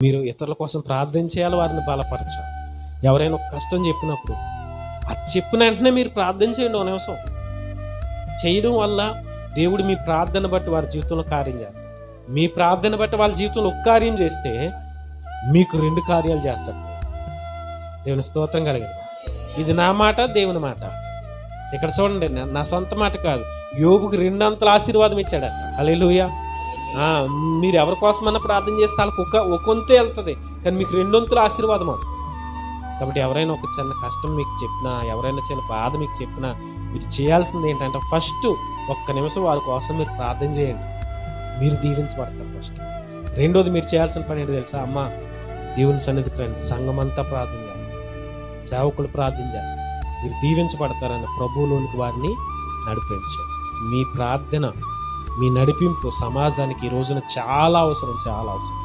మీరు ఇతరుల కోసం ప్రార్థన చేయాలి, వారిని బలపరచాలి. ఎవరైనా ఒక కష్టం చెప్పినప్పుడు అది చెప్పిన వెంటనే మీరు ప్రార్థన చేయండి. ఒక నిమిషం చేయడం వల్ల దేవుడు మీ ప్రార్థన బట్టి వారి జీవితంలో కార్యం చేస్తాడు. మీ ప్రార్థన బట్టి వాళ్ళ జీవితంలో ఒక కార్యం చేస్తే మీకు 2 కార్యాలు చేస్తాడు. దేవుని స్తోత్రం కలిగింది. ఇది నా మాట, దేవుని మాట. ఇక్కడ చూడండి, నా సొంత మాట కాదు. యోబుకి 2 అంతల ఆశీర్వాదం ఇచ్చాడట. హల్లెలూయా. మీరు ఎవరి కోసమన్నా ప్రార్థన చేస్తే వాళ్ళకి ఒక వంతు వెళ్తుంది, కానీ మీకు 2 వంతుల ఆశీర్వాదం అవుతుంది. కాబట్టి ఎవరైనా ఒక చిన్న కష్టం మీకు చెప్పినా, ఎవరైనా చిన్న బాధ మీకు చెప్పినా, మీరు చేయాల్సింది ఏంటంటే ఫస్ట్ ఒక్క నిమిషం వారి కోసం మీరు ప్రార్థన చేయండి. మీరు దీవించబడతారు ఫస్ట్. రెండోది మీరు చేయాల్సిన పని ఏంటో తెలుసా? అమ్మ, దేవుని సన్నిధికి రండి, సంఘం అంతా ప్రార్థన చేస్తారు, సేవకులు ప్రార్థన చేస్తారు, మీరు దీవించబడతారని ప్రభువులోనికి వారిని నడిపించారు. మీ ప్రార్థన, మీ నడిపింపు సమాజానికి ఈ రోజున చాలా అవసరం, చాలా అవసరం.